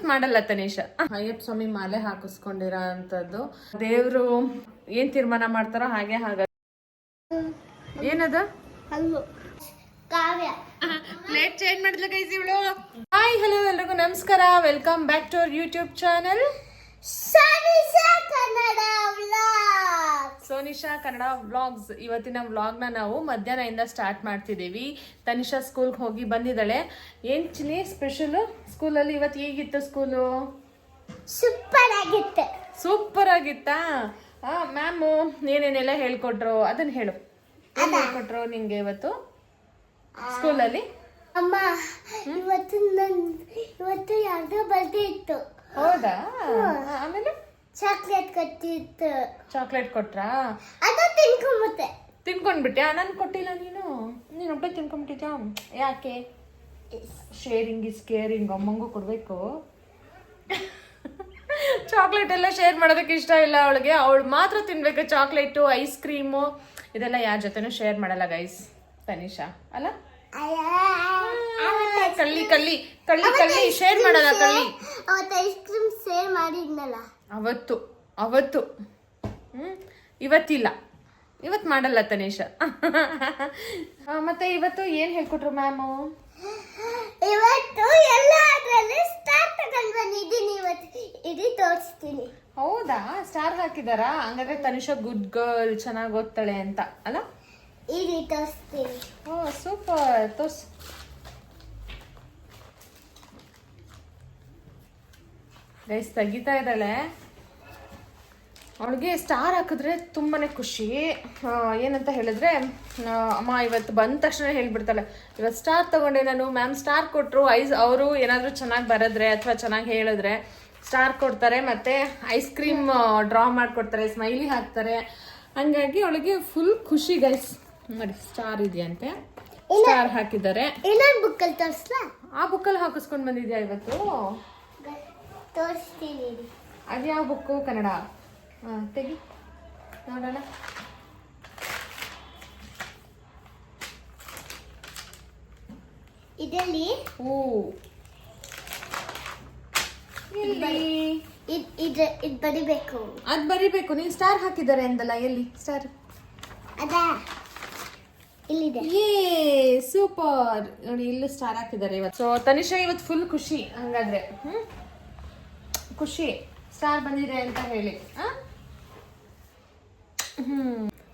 ಇವತ್ ಮಾಡಲ್ಲ ತನೀಶ. ಅಯ್ಯಪ್ಪ ಸ್ವಾಮಿ ಮಾಲೆ ಹಾಕಿಸ್ಕೊಂಡಿರ ಅಂತದ್ದು. ದೇವ್ರು ಏನ್ ತೀರ್ಮಾನ ಮಾಡ್ತಾರೋ ಹಾಗೆ ಏನದ ಪ್ಲೇಟ್ ಚೇಂಜ್ ಮಾಡಿದ್ಲ ಗೈಸ್ ಇವಳು. ಹಾಯ್ ಹಲೋ ಎಲ್ರಿಗೂ ನಮಸ್ಕಾರ, welcome back to our YouTube channel Sonisha Kannada vlogs. ಇವತ್ತಿನ ವ್ಲಾಗ್ನ ನಾವು ಮಧ್ಯಾಹ್ನದಿಂದ ಸ್ಟಾರ್ಟ್ ಮಾಡ್ತಿದ್ದೀವಿ. ತನಿಷಾ ಸ್ಕೂಲ್ಗೆ ಹೋಗಿ ಬಂದಿದ್ದಾಳೆ. ಏನ್ ಚಿನಿ ಸ್ಪೆಷಲು ಸ್ಕೂಲಲ್ಲಿ ಇವತ್ತು? ಹೇಗಿತ್ತು ಸ್ಕೂಲು? ಸೂಪರ್ ಆಗಿತ್ತಾ? ಮ್ಯಾಮು ಏನೇನೆಲ್ಲ ಹೇಳ್ಕೊಟ್ರು ಅದನ್ನ ಹೇಳು. ಏನ್ ಹೇಳ್ಕೊಟ್ರು ನಿಂಗೆ ಇವತ್ತು ಸ್ಕೂಲಲ್ಲಿ? ಅಮ್ಮ ಇವತ್ತು ಯಾರ್ದೋ ಬರ್ಡೇ ಇತ್ತು. ಹೌದಾ? ಆಮೇಲೆ ಚಾಕ್ಲೇಟ್ ಕೊಟ್ಟಿತ್ತು. ಚಾಕ್ಲೇಟ್ ಕೊಟ್ರಾ? ಅದು ತಿನ್ಕೊಂಡ್ಬಿಟ್ಯಾ? ನನ್ ಕೊಟ್ಟಿಲ್ಲ. ನೀನು ಒಬ್ಬೇ ತಿನ್ಕೊಂಡ್ಬಿಟ್ಟಿದ್ಯಾ? ಯಾಕೆ? Sharing is caring. ಅಮ್ಮಂಗೂ ಕೊಡ್ಬೇಕು. ಚಾಕ್ಲೇಟ್ ಎಲ್ಲ ಶೇರ್ ಮಾಡೋದಕ್ಕೆ ಇಷ್ಟ ಇಲ್ಲ ಅವಳಿಗೆ. ಅವಳು ಮಾತ್ರ ತಿನ್ಬೇಕು ಚಾಕ್ಲೇಟು, ಐಸ್ ಕ್ರೀಮು ಇದೆಲ್ಲ ಯಾರ ಜೊತೆನೂ ಶೇರ್ ಮಾಡಲ್ಲ ಗೈಸ್. ತನಿಷಾ ಅಲ್ಲ? ಕಳ್ಳಿ ಕಳ್ಳಿ ಕಳ್ಳಿ ಕಳ್ಳಿ ಶೇರ್ ಮಾಡಲ್ಲ. ಕಳ್ಳಿ ಅವತ್ತು ಐಸ್ ಕ್ರೀಮ್ ಶೇರ್ ಮಾಡಿದ್ನಲ್ಲ ಅವತ್ತು ಇವತ್ತಿಲ್ಲ. ಇವತ್ತು ಮಾಡಲ್ಲ ತನೀಶ. ಮತ್ತೆ ಇವತ್ತು ಏನ್ ಹೇಳ್ಕೊಟ್ರು ಮ್ಯಾಮು? ಇವತ್ತು ಎಲ್ಲ ಅದರಲ್ಲಿ ಸ್ಟಾರ್ ತಗೊಂಡು ಬಂದಿದ್ದೀನಿ. ಇವತ್ತು ಇಡೀ ತೋರಿಸ್ತೀನಿ. ಹೌದಾ? ಸ್ಟಾರ್ ಹಾಕಿದಾರಾ? ಹಂಗಾದ್ರೆ ತನಿಷಾ ಗುಡ್ ಗರ್ಲ್, ಚೆನ್ನಾಗಿ ಓದ್ತಾಳೆ ಅಂತ ಅಲ್ಲ? ಇಡೀ ತೋರಿಸ್ತೀನಿ. ಓ ಸೂಪರ್. ತೋರ್ಸ್. ಗೈಸ್ ತೆಗಿತಾ ಇದ್ದಾಳೆ. ಅವಳಿಗೆ ಸ್ಟಾರ್ ಹಾಕಿದ್ರೆ ತುಂಬಾನೇ ಖುಷಿ. ಏನಂತ ಹೇಳಿದ್ರೆ, ಅಮ್ಮ ಇವತ್ತು ಬಂದ ತಕ್ಷಣ ಹೇಳ್ಬಿಡ್ತಾಳೆ, ಇವತ್ತು ಸ್ಟಾರ್ ತಗೊಂಡೆ ನಾನು, ಮ್ಯಾಮ್ ಸ್ಟಾರ್ ಕೊಟ್ಟರು. ಅವರು ಏನಾದರೂ ಚೆನ್ನಾಗಿ ಬರೆದ್ರೆ ಅಥವಾ ಚೆನ್ನಾಗಿ ಹೇಳಿದ್ರೆ ಸ್ಟಾರ್ ಕೊಡ್ತಾರೆ, ಮತ್ತೆ ಐಸ್ ಕ್ರೀಮ್ ಡ್ರಾ ಮಾಡಿಕೊಡ್ತಾರೆ, ಸ್ಮೈಲಿ ಹಾಕ್ತಾರೆ. ಹಂಗಾಗಿ ಅವಳಿಗೆ ಫುಲ್ ಖುಷಿ ಗೈಸ್. ನೋಡಿ ಸ್ಟಾರ್ ಇದೆಯಂತೆ, ಸ್ಟಾರ್ ಹಾಕಿದ್ದಾರೆ. ಬುಕ್ಕಲ್ಲಿ ತೋರಿಸ್ಲಾ? ಆ ಬುಕ್ಕಲ್ಲಿ ಹಾಕಿಸ್ಕೊಂಡು ಬಂದಿದ್ಯಾ ಇವತ್ತು? ತೋರಿಸ್ತೀನಿ. ಅದ್ಯಾವ ಬುಕ್ಕು? ಕನ್ನಡ? ತೆಗಿ ನೋಡೋಣ. ಇದರಲ್ಲಿ ಇದು ಬರಿಬೇಕು. ಅದ್ ಬರಿಬೇಕು. ನೀನ್ ಸ್ಟಾರ್ ಹಾಕಿದ್ದಾರೆ ಅಂದಲ್ಲ, ಎಲ್ಲಿ ಸ್ಟಾರ್? ಅದಾ ಇಲ್ಲಿದೆ. ಏ ಸೂಪರ್. ನೋಡಿ ಇಲ್ಲೂ ಸ್ಟಾರ್ ಹಾಕಿದ್ದಾರೆ ಇವತ್ತು. ಸೊ ತನಿಷಾ ಇವತ್ತು ಫುಲ್ ಖುಷಿ. ಹಂಗಾದ್ರೆ ಖುಷಿ ಸ್ಟಾರ್ ಬಂದಿದೆ ಅಂತ ಹೇಳಿ.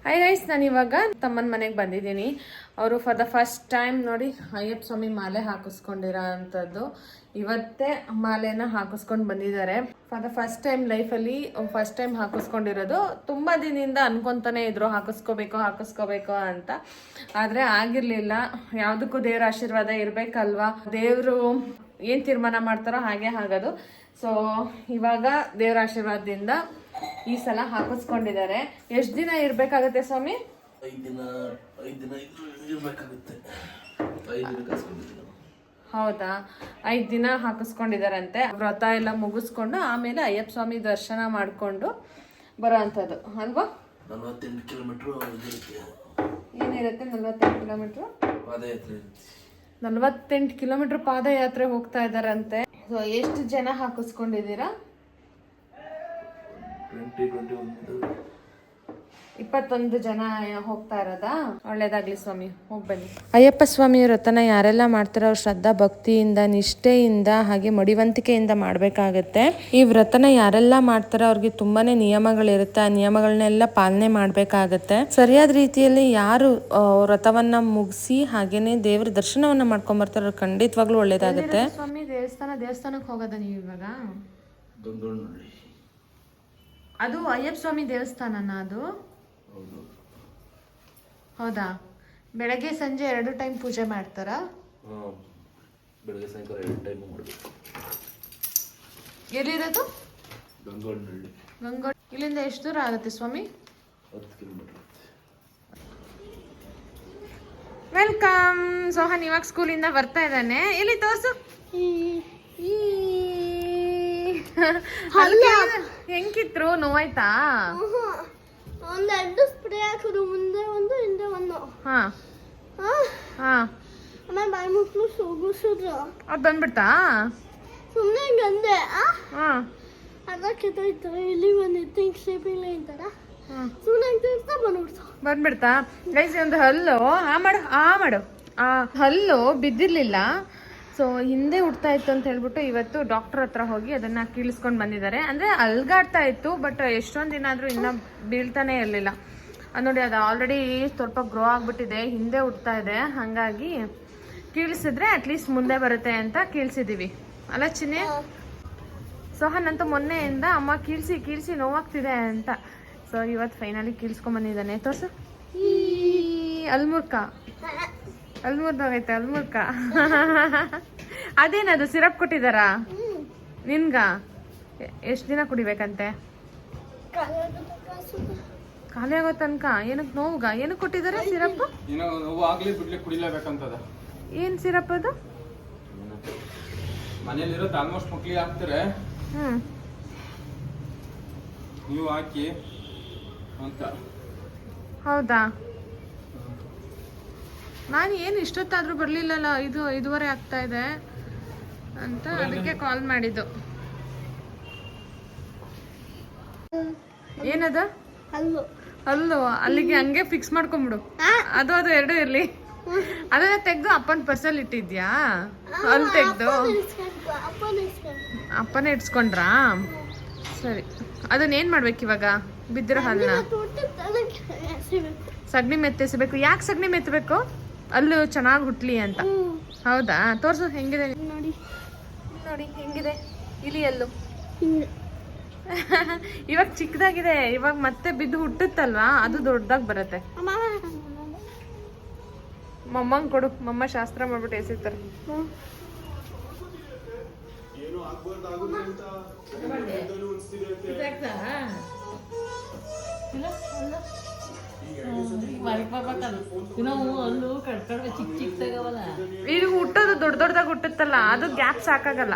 ಹಾಯ್ ಗೈಸ್, ನಾನು ಇವಾಗ ತಮ್ಮನ ಮನೆಗೆ ಬಂದಿದ್ದೀನಿ. ಅವರು ಫಾರ್ ದ ಫಸ್ಟ್ ಟೈಮ್ ನೋಡಿ ಅಯ್ಯಪ್ಪ ಸ್ವಾಮಿ ಮಾಲೆ ಹಾಕಿಸ್ಕೊಂಡಿರೋ ಅಂಥದ್ದು. ಇವತ್ತೇ ಮಾಲೆನ ಹಾಕಿಸ್ಕೊಂಡು ಬಂದಿದ್ದಾರೆ. ಫಾರ್ ದ ಫಸ್ಟ್ ಟೈಮ್ ಲೈಫಲ್ಲಿ ಫಸ್ಟ್ ಟೈಮ್ ಹಾಕಿಸ್ಕೊಂಡಿರೋದು. ತುಂಬ ದಿನದಿಂದ ಅನ್ಕೊತಾನೆ ಇದ್ರು ಹಾಕಿಸ್ಕೋಬೇಕು ಅಂತ. ಆದರೆ ಆಗಿರಲಿಲ್ಲ. ಯಾವುದಕ್ಕೂ ದೇವ್ರ ಆಶೀರ್ವಾದ ಇರಬೇಕಲ್ವಾ? ದೇವರು ಏನು ತೀರ್ಮಾನ ಮಾಡ್ತಾರೋ ಹಾಗೆ ಆಗೋದು. ಸೊ ಇವಾಗ ದೇವ್ರ ಆಶೀರ್ವಾದದಿಂದ ಈ ಸಲ ಹಾಕಿಸ್ಕೊಂಡಿದ್ದಾರೆ. ಎಷ್ಟು ದಿನ ಇರ್ಬೇಕಾಗತ್ತೆ ಸ್ವಾಮಿ? 5 ದಿನ ಇರ್ಬೇಕಾಗುತ್ತೆ. 5 ದಿನ. ಹೌದಾ? 5 ದಿನ ಹಾಕಿಸ್ಕೊಂಡಿದಾರಂತೆ. ವ್ರತ ಎಲ್ಲ ಮುಗಿಸ್ಕೊಂಡು ಆಮೇಲೆ ಅಯ್ಯಪ್ಪ ಸ್ವಾಮಿ ದರ್ಶನ ಮಾಡ್ಕೊಂಡು ಬರೋ ಅಂಥದ್ದು ಅಲ್ವಾ? 48 ಕಿಲೋಮೀಟ್ರು ಏನಿರುತ್ತೆ? 48 ಕಿಲೋಮೀಟ್ರು ಪಾದಯಾತ್ರೆ. 48 ಕಿಲೋಮೀಟ್ರ್ ಪಾದಯಾತ್ರೆ ಹೋಗ್ತಾ ಇದಾರಂತೆ. ಸೊ ಎಷ್ಟು ಜನ ಹಾಕಿಸ್ಕೊಂಡಿದ್ದೀರಾ? 21 ಜನ ಹೋಗ್ತಾ ಇರೋದಾ? ಒಳ್ಳೇದಾಗ್ಲಿ ಸ್ವಾಮಿ, ಹೋಗ್ಬನ್ನಿ. ಅಯ್ಯಪ್ಪ ಸ್ವಾಮಿ ವ್ರತನ ಯಾರೆಲ್ಲ ಮಾಡ್ತಾರೋ ಅವ್ರು ಶ್ರದ್ಧಾ ಭಕ್ತಿಯಿಂದ, ನಿಷ್ಠೆಯಿಂದ, ಹಾಗೆ ಮಡಿವಂತಿಕೆಯಿಂದ ಮಾಡಬೇಕಾಗತ್ತೆ. ಈ ವ್ರತನ ಯಾರೆಲ್ಲ ಮಾಡ್ತಾರೋ ಅವ್ರಿಗೆ ತುಂಬಾನೇ ನಿಯಮಗಳಿರುತ್ತೆ. ಆ ನಿಯಮಗಳನ್ನೆಲ್ಲ ಪಾಲನೆ ಮಾಡಬೇಕಾಗತ್ತೆ. ಸರಿಯಾದ ರೀತಿಯಲ್ಲಿ ಯಾರು ವ್ರತವನ್ನ ಮುಗಿಸಿ ಹಾಗೇನೆ ದೇವ್ರ ದರ್ಶನವನ್ನ ಮಾಡ್ಕೊಂಡ್ ಬರ್ತಾರೋ ಅವ್ರು ಖಂಡಿತವಾಗ್ಲೂ ಒಳ್ಳೇದಾಗತ್ತೆ. ಸ್ವಾಮಿ ದೇವಸ್ಥಾನಕ್ಕೆ ಹೋಗೋದ ನೀವು ಇವಾಗ? ಅದು ಅಯ್ಯಪ್ಪ ಸ್ವಾಮಿ ದೇವಸ್ಥಾನನ ಅದು? ಹೌದಾ? ಬೆಳಗ್ಗೆ ಸಂಜೆ 2 ಟೈಮ್ ಪೂಜೆ ಮಾಡ್ತಾರಾ? ಬೆಳಗ್ಗೆ ಸಾಯಂಕಾಲ 2 ಟೈಮ್ ಮಾಡಬೇಕು. ಎಲ್ಲಿರೋದು? ಗಂಗೋಳ್ಳಿ. ಇಲ್ಲಿಂದ ಎಷ್ಟು ದೂರ ಆಗುತ್ತೆ ಸ್ವಾಮಿ? 10 ಕಿಲೋಮೀಟರ್. ವೆಲ್ಕಮ್. ಸೋಹನ್ ಇವಾಗ ಸ್ಕೂಲಿಂದ ಬರ್ತಾ ಇದ್ದಾನೆ. ಎಲ್ಲಿ ತೋರ್ಸು. ಹೆಂಗಿದ್ರು? ನೋವಾಯ್ತಾ? ಒಂದೆರಡು ಸ್ಪ್ರೇ ಹಾಕಿದ್ರು, ಮುಂದೆ ಒಂದು ಹಿಂದೆ ಒಂದು. ಆಮೇಲೆ ಬಾಯಿ ಮುಟ್ಟು ಸೋಗಿಸಿದ್ರು. ಅದು ಬಂದ್ಬಿಡ್ತಾ? ಸುಮ್ಮನೆ ಹಂಗಂದೆ ಹಾಂ ಅದಕ್ಕೆ ಇಲ್ಲಿ ಬಂದಿತ್ತು ಹಿಂಗೆ ಸ್ಲೀಪಿಂಗ್ ಲೈನ್ ಥರ ಹಾಂ ಸುಮ್ಮನೆ ಹಂಗೆ ತಿರ್ತಾ ಬಂದ್ಬಿಡ್ತು. ಬಂದ್ಬಿಡ್ತಾ ಗೈಸ್ ಒಂದು ಹಲ್ಲು ಮಾಡು ಆ ಹಲ್ಲು ಬಿದ್ದಿರ್ಲಿಲ್ಲ. ಸೊ ಹಿಂದೆ ಹುಡ್ತಾ ಇತ್ತು ಅಂತ ಹೇಳ್ಬಿಟ್ಟು ಇವತ್ತು ಡಾಕ್ಟರ್ ಹತ್ರ ಹೋಗಿ ಅದನ್ನ ಕೀಳಿಸ್ಕೊಂಡು ಬಂದಿದ್ದಾರೆ. ಅಂದರೆ ಅಲ್ಗಾಡ್ತಾ ಇತ್ತು, ಬಟ್ ಎಷ್ಟೊಂದು ದಿನ ಆದರೂ ಇನ್ನೂ ಬೀಳ್ತಾನೆ ಇರಲಿಲ್ಲ. ನೋಡಿ ಅದು ಆಲ್ರೆಡಿ ಸ್ವಲ್ಪ ಗ್ರೋ ಆಗಿಬಿಟ್ಟಿದೆ, ಹಿಂದೆ ಹುಡ್ತಾ ಇದೆ. ಹಾಗಾಗಿ ಕೀಳಿಸಿದ್ರೆ ಅಟ್ಲೀಸ್ಟ್ ಮುಂದೆ ಬರುತ್ತೆ ಅಂತ ಕೀಳ್ಸಿದ್ದೀವಿ ಅಲ್ಲ ಚಿನ್ನೆ. ಸೋಹನ್ ಅಂತೂ ಮೊನ್ನೆಯಿಂದ ಅಮ್ಮ ಕೀಳ್ಸಿ ನೋವಾಗ್ತಿದೆ ಅಂತ. ಸೊ ಇವತ್ತು ಫೈನಲಿ ಕೀಳ್ಸ್ಕೊಂಬಂದಿದ್ದಾನೆ. ತೋರ್ಸು, ಈ ಅಲ್ಮುರ್ದೋಗೈತೆ ಅಲ್ಮುರ್ಕ. ಅದೇನದು ಸಿರಪ್ ಕೊಟ್ಟಿದ್ದಾರಾ ನಿನ್ಗ? ಎಷ್ಟು ದಿನ ಕುಡಿಬೇಕಂತೆ? ಖಾಲಿ ಆಗೋ ತನಕ. ಏನಕ್ಕೆ ನೋವುಗ? ಏನಕ್ಕೆ ಕೊಟ್ಟಿದ್ದಾರೆ ಸಿರಪ್? ನೋವು ಆಗ್ಲಿ ಬಿಡ್ಲಿ ಕುಡಿಲೇಬೇಕಂತದ. ಏನ್ ಸಿರಪ್ ಅದು? ಮನೇಲಿರೋದು ಆಲ್ಮೋಸ್ಟ್ ಮಕ್ಳಿಗೆ ಹಾಕ್ತಾರೆ, ನೀವು ಹಾಕಿ ಅಂತ. ಹೌದಾ? ನಾನು ಏನು ಇಷ್ಟೊತ್ತಾದ್ರೂ ಬರ್ಲಿಲ್ಲಲ್ಲ, ಇದುವರೆ ಆಗ್ತಾ ಇದೆ ಅಂತ ಅದಕ್ಕೆ ಕಾಲ್ ಮಾಡಿದ್ದು. ಏನದ? ಅಲ್ಲೋ ಅಲ್ಲಿಗೆ ಹಂಗೆ ಫಿಕ್ಸ್ ಮಾಡ್ಕೊಂಬಿಡು. ಅದು ಎರಡು ಇರ್ಲಿ. ಅದನ್ನ ತೆಗ್ದು ಅಪ್ಪನ ಪರ್ಸಲ್ಲಿ ಇಟ್ಟಿದ್ಯಾ? ಅಲ್ಲಿ ತೆಗ್ದು ಅಪ್ಪನೇ ಇಡ್ಸ್ಕೊಂಡ್ರಾ? ಸರಿ, ಅದನ್ನ ಏನ್ ಮಾಡ್ಬೇಕು ಇವಾಗ? ಬಿದ್ದಿರೋ ಹಲ್ಲನ್ನ ಸಗಣಿ ಮೆತ್ತಿಸಬೇಕು. ಯಾಕೆ ಸಗಣಿ ಮೆತ್ತಬೇಕು? ಅಲ್ಲೂ ಚೆನ್ನಾಗಿ ಹುಟ್ಲಿ ಅಂತ. ಹೌದಾ? ತೋರ್ಸು ಹೆಂಗಿದೆ ನೋಡಿ ಹೆಂಗಿದೆ ಇಲಿ ಅಲ್ಲು. ಇವಾಗ ಚಿಕ್ಕದಾಗಿದೆ, ಇವಾಗ ಮತ್ತೆ ಬಿದ್ದು ಹುಟ್ಟುತ್ತಲ್ವಾ, ಅದು ದೊಡ್ಡದಾಗಿ ಬರುತ್ತೆ. ಮಮ್ಮಂಗ್ ಕೊಡು, ಮಮ್ಮ ಶಾಸ್ತ್ರ ಮಾಡ್ಬಿಟ್ಟು ಎಸಿರ್ತಾರೆ. ಇದು ಹುಟ್ಟೋದು ದೊಡ್ಡದಾಗಿ ಹುಟ್ಟುತ್ತಲ್ಲ, ಅದು ಗ್ಯಾಪ್ ಸಾಕಾಗಲ್ಲ.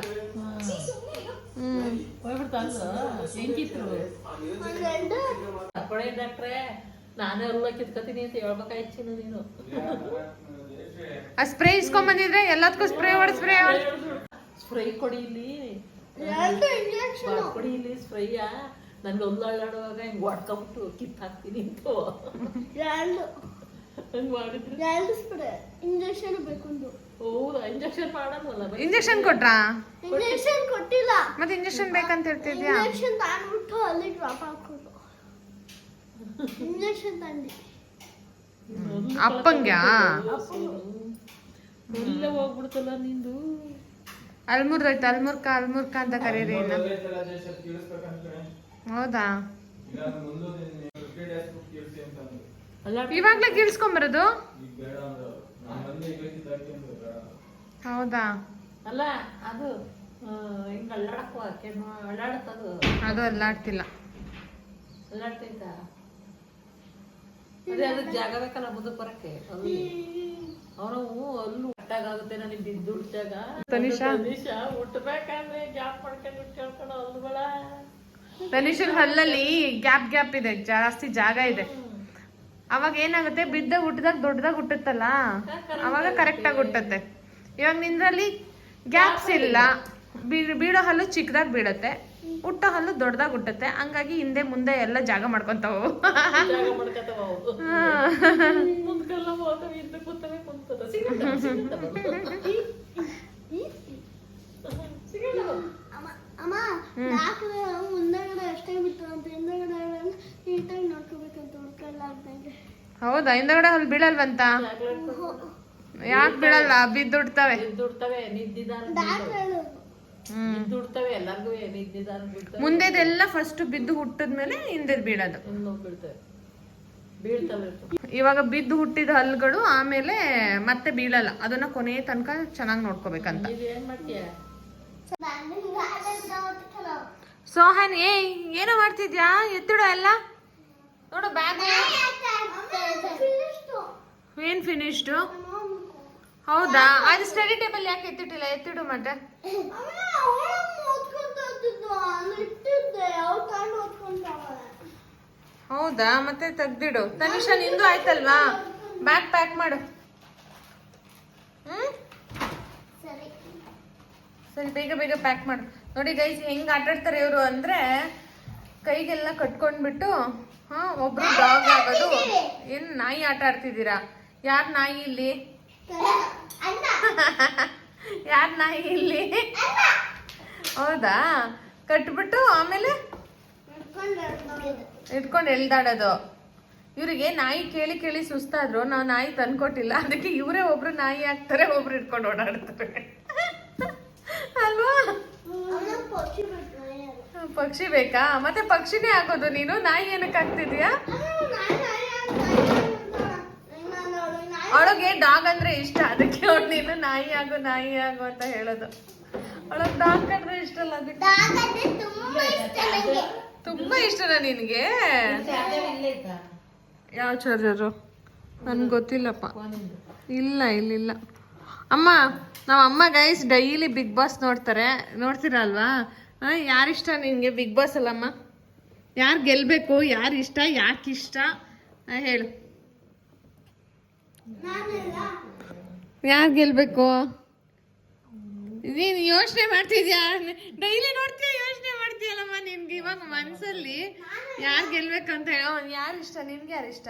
ನಾನೇ ಎಲ್ಲ ಕಿತ್ಕೊತೀನಿ ಅಂತ ಹೇಳ್ಬೇಕಾಯ್ತು ನೀನು. ಆ ಸ್ಪ್ರೇ ಇಸ್ಕೊಂಡ್ ಬಂದಿದ್ರೆ ಎಲ್ಲದಕ್ಕೂ ಸ್ಪ್ರೇ ಸ್ಪ್ರೇ ಕೊಡಿ ಇಲ್ಲಿ, ಕೊಡಿ ಇಲ್ಲಿ ಸ್ಪ್ರೇಯ. ನನ್ಗೆ ಒಳ್ಳಾಡುವಾಗ ಹಿಂಗ್ ಹೊಡ್ಕೊಂಬಿಟ್ಟು ಕಿತ್ ಹಾಕ್ತೀನಿ ಅಂತ ಹಂಗ್ ಮಾಡಿದ್ರೆ ಇಂಜೆಕ್ಷನ್ ಬೇಕು. ಹೌದಾ? ಇಂಜೆಕ್ಷನ್ ಮಾಡಲ್ವಲ್ಲ? ಇಂಜೆಕ್ಷನ್ ಕೊಟ್ರಾ? ಇಂಜೆಕ್ಷನ್ ಕೊಟ್ಟಿಲ್ಲ, ಮತ್ತೆ ಇಂಜೆಕ್ಷನ್ ಬೇಕಂತ ಹೇಳ್ತಿದ್ಯಾ? ಇಂಜೆಕ್ಷನ್ ತಂದ್ಬಿಟ್ಟು ಅಲ್ಲಿ ಡ್ರಾಪ್ ಹಾಕೋದು. ಇಂಜೆಕ್ಷನ್ ತಂದಿ ಅಪ್ಪಂಗ್ಯಾ? ಎಲ್ಲ ಹೋಗ್ಬಿಡ್ತಲ್ಲ ನಿಂದು. ಅಲ್ಮುರ್ದೈತೆ, ಅಲ್ಮುರ್ಕ ಅಂತ ಕರೀರಿ. ಹೌದಾ? ಇವಾಗ್ಲೇ ಕೀಳ್ಸ್ಕೊಂಬರೋದು? ಹೌದಾ? ಅಲ್ಲ ಅದು ಹಿಂಗ ಅಳ್ಳಾಡತ್ತದು. ಅದು ಅಲ್ಲಾಡ್ತಿಲ್ಲ. ಅಲ್ಲಾಡ್ತೈತ? ಅದೇ ಅದಕ್ಕೆ ಜಾಗ ಬೇಕಲ್ಲ ಮುಂದಕ್ಕೆ ಬರಕ್ಕೆ. ಅವನು ಅಲ್ಲೂ ಒಟ್ಟಾಗುತ್ತೆ. ನನಗೆ ಬಿದ್ದು ಹುಟ್ಟಾಗ ತನಿಷಾ ಹುಟ್ಟಬೇಕಾದ್ರೆ ಗ್ಯಾಪ್ ಮಾಡ್ಕೊಂಡು ಕೇಳ್ಕೊಂಡು ಅಲ್ಲುಗಳ. ತನಿಷನ್ ಹಲ್ಲಲ್ಲಿ ಗ್ಯಾಪ್ ಇದೆ, ಜಾಸ್ತಿ ಜಾಗ ಇದೆ. ಅವಾಗ ಏನಾಗುತ್ತೆ, ಬಿದ್ದ ಹುಟ್ಟಿದಾಗ ದೊಡ್ಡದಾಗ ಹುಟ್ಟುತ್ತಲ್ಲ, ಅವಾಗ ಕರೆಕ್ಟಾಗಿ ಹುಟ್ಟುತ್ತೆ. ಇವಾಗ ನಿಂದ್ರಲ್ಲಿ ಗ್ಯಾಪ್ಸ್ ಇಲ್ಲ, ಬೀಳೋ ಹಲ್ಲು ಚಿಕ್ಕದಾಗಿ ಬೀಳುತ್ತೆ, ಹುಟ್ಟೋ ಹಲ್ಲು ದೊಡ್ಡದಾಗಿ ಹುಟ್ಟುತ್ತೆ. ಹಂಗಾಗಿ ಹಿಂದೆ ಮುಂದೆ ಎಲ್ಲ ಜಾಗ ಮಾಡ್ಕೊಂತಾವು. ಅಮ್ಮ ಡಾಕ್ಟ್ರು ಮುಂದಗಡೆ ಎಷ್ಟೇ ಬಿಟ್ಟು ಅಂತ ಹಿಂದಗಡೆ ನೀಟಾಗಿ ನೋಡ್ಕೋಬೇಕಂತ ಹುಡ್ಕೊಳ್ಳಾರ್ದಂಗೆ. ಹೌದಾ? ಹಿಂದಗಡೆ ಹಲ್ಲು ಬೀಳಲ್ವಂತ? ಯಾಕೆ ಬೀಳಲ್ಲ? ಬಿದ್ದುಡ್ತವೆ. ಡಾಕ್ಟ್ರು ಹೇಳೋದು ಎಲ್ಲರಿಗೂ ನಿದ್ದಿದಾರ ಮುಂದೆದೆಲ್ಲ ಫಸ್ಟ್ ಬಿದ್ದು ಹುಟ್ಟಿದ್ಮೇಲೆ ಹಿಂದೆ ಬೀಳೋದು. ಇವಾಗ ಬಿದ್ದು ಹುಟ್ಟಿದ ಹಲ್ಲುಗಳು ಆಮೇಲೆ ಮತ್ತೆ ಬೀಳಲ್ಲ. ಅದನ್ನ ಕೊನೆ ತನಕ ಚೆನ್ನಾಗಿ ನೋಡ್ಕೋಬೇಕಂತ. ಸೋಹನ್ ಏನೋ ಮಾಡ್ತಿದ್ಯಾ? ಎತ್ತಿಡೋ ಎಲ್ಲ ನೋಡು. ಬ್ಯಾಗ್ ಏನ್ ಫಿನಿಶ್ಡ್? ಹೌದಾ? ಅದು ಸ್ಟಡಿ ಟೇಬಲ್ ಯಾಕೆ ಎತ್ತಿಟ್ಟಿಲ್ಲ? ಎತ್ತಿಡು ಮತ್ತೆ. ಹೌದಾ? ಮತ್ತೆ ತೆಗ್ದಿಡು. ತನಿಷಾ ನಿಂದು ಆಯ್ತಲ್ವಾ? ಬ್ಯಾಗ್ ಪ್ಯಾಕ್ ಮಾಡು. ಸರಿ ಬೇಗ ಬೇಗ ಪ್ಯಾಕ್ ಮಾಡು. ನೋಡಿ ಗೈಸ್ ಹೆಂಗ್ ಆಟಾಡ್ತಾರೆ ಇವರು ಅಂದ್ರೆ ಕೈಗೆಲ್ಲ ಕಟ್ಕೊಂಡ್ಬಿಟ್ಟು ಒಬ್ರು ಡಾಗ್ ಆಗೋದು. ಏನ್ ನಾಯಿ ಆಟ ಆಡ್ತಿದ್ದೀರಾ? ಯಾರ್ ನಾಯಿ ಇಲ್ಲಿ? ಯಾರ್ ನಾಯಿ ಇಲ್ಲಿ? ಹೌದಾ, ಕಟ್ಬಿಟ್ಟು ಆಮೇಲೆ ಇಟ್ಕೊಂಡು ಎಳ್ದಾಡೋದು. ಇವರಿಗೆ ನಾಯಿ ಕೇಳಿ ಕೇಳಿ ಸುಸ್ತಾದ್ರು, ನಾವು ನಾಯಿ ತಂದ್ಕೊಟ್ಟಿಲ್ಲ, ಅದಕ್ಕೆ ಇವರೇ ಒಬ್ರು ನಾಯಿ ಹಾಕ್ತಾರೆ, ಒಬ್ರು ಇಟ್ಕೊಂಡು ಓಡಾಡ್ತಾರೆ ಅಲ್ವಾ? ಪಕ್ಷಿ ಬೇಕಾ? ಮತ್ತೆ ಪಕ್ಷಿನೇ ಆಗೋದು ನೀನು, ನಾಯಿ ಏನಕ್ಕೆ ಆಗ್ತಿದ್ಯಾ? ಅವಳಿಗೆ ಡಾಗ್ ಅಂದ್ರೆ ಇಷ್ಟ, ಅದಕ್ಕೆ ಅವಳು ನೀನು ನಾಯಿ ಆಗು ಅಂತ ಹೇಳೋದು. ಅವಳಗ್ ಡಾಗ್ ಕಂಡ್ರೆ ಇಷ್ಟ ಅಲ್ಲ, ಅದಕ್ಕೆ ತುಂಬಾ ಇಷ್ಟನಾ ನಿನ್ಗೆ? ಯಾವ ಚಾರ್ಜರು ನನ್ಗೆ ಗೊತ್ತಿಲ್ಲಪ್ಪ. ಇಲ್ಲ ಅಮ್ಮ, ಅಮ್ಮ ಗೈಸ್ ಡೈಲಿ ಬಿಗ್ ಬಾಸ್ ನೋಡ್ತೀರಲ್ವಾ? ಯಾರಿಷ್ಟ ನಿನ್ಗೆ ಬಿಗ್ ಬಾಸ್ ಅಲ್ಲಮ್ಮ? ಯಾರು ಗೆಲ್ಬೇಕು, ಯಾರು ಇಷ್ಟ, ಯಾಕೆ ಇಷ್ಟ ಹೇಳು? ಯಾರು ಗೆಲ್ಬೇಕು? ನೀನು ಯೋಚನೆ ಮಾಡ್ತಿದ್ಯಾ? ಡೈಲಿ ನೋಡ್ತೀಯ, ಯೋಚನೆ ಮಾಡ್ತೀಯಲ್ಲಮ್ಮ. ನಿನ್ಗೆ ಇವಾಗ ಮನ್ಸಲ್ಲಿ ಯಾರು ಗೆಲ್ಬೇಕಂತ ಯಾರು ಇಷ್ಟ ನಿನ್ಗೆ? ಯಾರು ಇಷ್ಟ?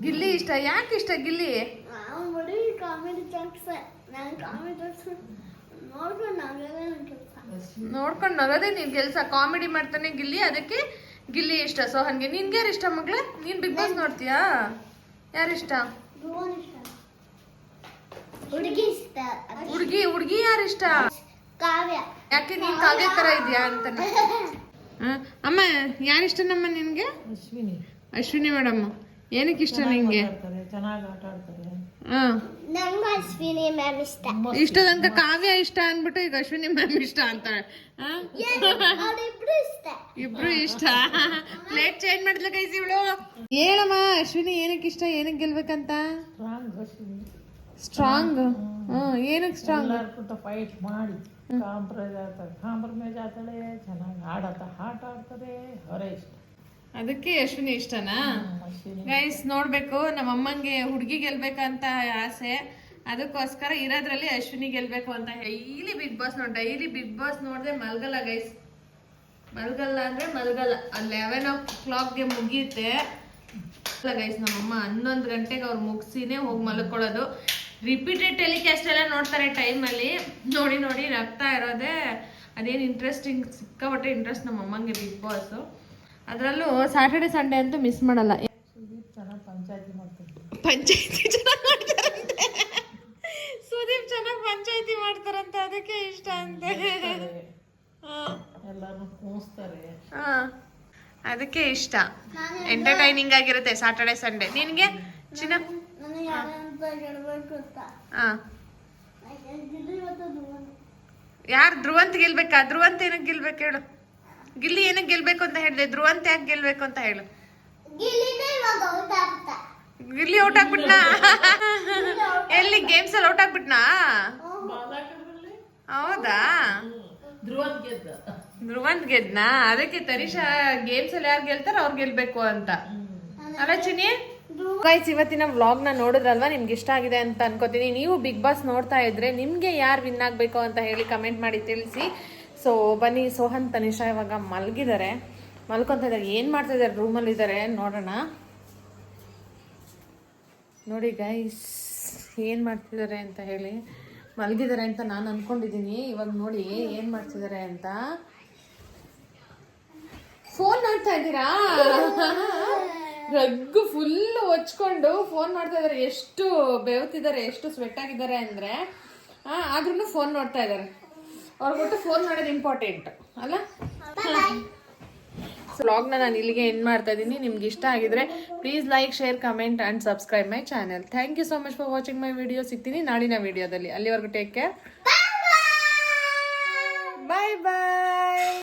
ಗಿಲ್ಲಿ ಇಷ್ಟ. ಯಾಕೆ ಇಷ್ಟ ಗಿಲ್ಲಿ? ನೋಡ್ಕೊಂಡು ನಗೋದೇ ನೀನ್ ಕೆಲ್ಸ. ಕಾಮಿಡಿ ಮಾಡ್ತಾನೆ ಗಿಲ್ಲಿ, ಅದಕ್ಕೆ ಗಿಲ್ಲಿ ಇಷ್ಟ. ಸೋಹನ್ಗೆ ನಿನ್ಗೆ ಯಾರು ಇಷ್ಟ ಮಗ್ಳೆ? ನೀನ್ ಬಿಗ್ ಬಾಸ್ ನೋಡ್ತೀಯಾ? ಯಾರಿಷ್ಟ? ಹುಡುಗಿ ಯಾರಿಷ್ಟ? ಯಾಕೆ ನೀನ್ ಕಾವ್ಯ ತರ ಇದ್ಯಾ ಅಂತ? ಅಮ್ಮ ಯಾರಿಷ್ಟ ನಮ್ಮ ನಿನ್ಗೆ? ಅಶ್ವಿನಿ ಮೇಡಮ್. ಏನಕ್ಕೆ ಇಷ್ಟ ನಿಂಗೆ? ಚೆನ್ನಾಗಿ ಆಟ ಆಡ್ತಾರೆ. ಅಶ್ವಿನಿ ಮ್ಯಾಮ್ ಇಷ್ಟ. ಇಷ್ಟ ತನಕ ಕಾವ್ಯ ಇಷ್ಟ ಅನ್ಬಿಟ್ಟು ಈಗ ಅಶ್ವಿನಿ ಮ್ಯಾಮ್ ಇಷ್ಟ ಅಂತಾಳೆ. ಇಬ್ರು ಇಷ್ಟ. ಪ್ಲೇಟ್ ಚೇಂಜ್ ಮಾಡಿದ್ಲ ಕೈಸಿ ಇವಳು. ಹೇಳಮ್ಮ, ಅಶ್ವಿನಿ ಏನಕ್ಕೆ ಇಷ್ಟ, ಏನಕ್ಕೆ ಗೆಲ್ಬೇಕಂತ? ಸ್ಟ್ರಾಂಗ್. ಏನಕ್ಕೆ ಸ್ಟ್ರಾಂಗ್? ಫೈಟ್ ಮಾಡಿ ಕಾಂಪ್ರಮೈಸ್ ಆಗ್ತಾಳೆ, ಚೆನ್ನಾಗಿ ಆಟ ಆಡ್ತಾರೆ, ಅವರೇ ಇಷ್ಟ. ಅದಕ್ಕೆ ಅಶ್ವಿನಿ ಇಷ್ಟನಾ? ಗೈಸ್ ನೋಡ್ಬೇಕು, ನಮ್ಮ ಅಮ್ಮಂಗೆ ಹುಡುಗಿ ಗೆಲ್ಬೇಕಂತ ಆಸೆ, ಅದಕ್ಕೋಸ್ಕರ ಇರೋದ್ರಲ್ಲಿ ಅಶ್ವಿನಿ ಗೆಲ್ಬೇಕು ಅಂತ. ಡೈಲಿ ಬಿಗ್ ಬಾಸ್ ನೋಡ್ದೆ ಮಲ್ಗಲ್ಲ ಗೈಸ್. ಮಲ್ಗಲ್ಲ ಅಂದ್ರೆ ಮಲ್ಗಲ್ಲ. 11 ಮುಗಿಯುತ್ತೆ ಗೈಸ್. ನಮ್ಮಮ್ಮ 11 ಗಂಟೆಗೆ ಅವ್ರು ಮುಗಿಸಿನೇ ಹೋಗಿ ಮಲ್ಕೊಳ್ಳೋದು. ರಿಪೀಟೆಡ್ ಟೆಲಿಕಾಸ್ಟ್ ಎಲ್ಲ ನೋಡ್ತಾರೆ ಟೈಮಲ್ಲಿ. ನೋಡಿ ನಗ್ತಾ ಇರೋದೇ ಅದೇನು ಇಂಟ್ರೆಸ್ಟಿಂಗ್, ಸಿಕ್ಕಾಪಟ್ಟೆ ಇಂಟ್ರೆಸ್ಟ್ ನಮ್ಮ ಅಮ್ಮಂಗೆ ಬಿಗ್ ಬಾಸ್. ಅದರಲ್ಲೂ ಸ್ಯಾಟರ್ಡೆ ಸಂಡೇ ಅಂತೂ ಮಿಸ್ ಮಾಡಲ್ಲ. ಪಂಚಾಯತಿ ಚೆನ್ನಾಗಿ ಮಾಡ್ತಾರಂತೆ. ಸುದೀಪ್ ಚೆನ್ನಾಗಿ ಪಂಚಾಯತಿ ಮಾಡ್ತಾರಂತೆ, ಅದಕ್ಕೆ ಇಷ್ಟ ಅಂತೆ. ಎಲ್ಲರೂ ಕೂಸ್ತಾರೆ, ಅದಕ್ಕೆ ಇಷ್ಟ. ಎಂಟರ್ಟೈನಿಂಗ್ ಆಗಿರುತ್ತೆ ಸ್ಯಾಟರ್ಡೆ ಸಂಡೇ. ನಿನ್ಗೆ ಚಿನ್ನ? ಯಾರು? ಧ್ರುವಂತ್ ಗೆಲ್ಬೇಕಾ? ಧ್ರುವಂತ್ ಏನಕ್ಕೆ ಗೆಲ್ಬೇಕು ಹೇಳು? ಗಿಲ್ಲಿ ಏನಕ್ಕೆ ಗೆಲ್ಬೇಕು ಅಂತ ಹೇಳಿದೆ? ಧ್ರುವಂತ್ ಯಾಕೆ ಗೆಲ್ಬೇಕು ಅಂತ ಹೇಳು? ಗಿಲ್ಲಿ ಔಟ್ ಆಗ್ಬಿಟ್ನಾ? ಎಲ್ಲಿ ಗೇಮ್ಸ್ ಅಲ್ಲಿ ಔಟ್ ಆಗ್ಬಿಟ್ನಾ? ಹೌದಾ? ಧ್ರುವಂತ್ ಗೆದ್ನಾ? ಅದಕ್ಕೆ ತನಿಷಾ ಗೇಮ್ಸ್ ಅಲ್ಲಿ ಯಾರು ಗೆಲ್ತಾರ ಅವ್ರು ಗೆಲ್ಬೇಕು ಅಂತ ಅಲ್ಲ ಚಿನಿ? ಗೈಸ್, ಇವತ್ತಿನ ವ್ಲಾಗ್ನ ನೋಡಿದ್ರಲ್ವಾ? ನಿಮ್ಗೆ ಇಷ್ಟ ಆಗಿದೆ ಅಂತ ಅನ್ಕೋತೀನಿ. ನೀವು ಬಿಗ್ ಬಾಸ್ ನೋಡ್ತಾ ಇದ್ರೆ ನಿಮ್ಗೆ ಯಾರು ವಿನ್ ಆಗ್ಬೇಕು ಅಂತ ಹೇಳಿ ಕಮೆಂಟ್ ಮಾಡಿ ತಿಳಿಸಿ. ಸೊ ಬನ್ನಿ, ಸೋಹನ್ ತನಿಷಾ ಇವಾಗ ಮಲ್ಕೊಂತ ಇದ್ದಾರೆ. ಏನು ಮಾಡ್ತಾ ಇದ್ದಾರೆ? ರೂಮಲ್ಲಿ ಇದ್ದಾರೆ, ನೋಡೋಣ. ನೋಡಿ ಗೈಸ್ ಏನು ಮಾಡ್ತಿದ್ದಾರೆ ಅಂತ ಹೇಳಿ. ಮಲಗಿದ್ದಾರೆ ಅಂತ ನಾನು ಅನ್ಕೊಂಡಿದ್ದೀನಿ. ಇವಾಗ ನೋಡಿ ಏನು ಮಾಡ್ತಿದ್ದಾರೆ ಅಂತ. ಫೋನ್ ನೋಡ್ತಾ ಇದ್ದೀರಾ? ರಗ್ಗು ಫುಲ್ ಹೊಚ್ಕೊಂಡು ಫೋನ್ ಮಾಡ್ತಾ ಇದ್ದಾರೆ. ಎಷ್ಟು ಬೆವತಿದ್ದಾರೆ, ಎಷ್ಟು ಸ್ವೆಟ್ ಆಗಿದ್ದಾರೆ ಅಂದರೆ ಆದ್ರೂ ಫೋನ್ ನೋಡ್ತಾ ಇದ್ದಾರೆ. ಅವ್ರಿಗೊಟ್ಟು ಫೋನ್ ಮಾಡೋದು ಇಂಪಾರ್ಟೆಂಟ್ ಅಲ್ಲ? ವ್ಲಾಗ್ನ ನಾನು ಇಲ್ಲಿಗೆ ಎಂಡ್ ಮಾಡ್ತಾ ಇದ್ದೀನಿ. ನಿಮ್ಗೆ ಇಷ್ಟ ಆಗಿದ್ರೆ please like, share, comment and subscribe my channel. Thank you so much for watching my video. ಸಿಗ್ತೀನಿ ನಾಳಿನ ವಿಡಿಯೋದಲ್ಲಿ. ಅಲ್ಲಿವರೆಗೂ ಟೇಕ್ ಕೇರ್.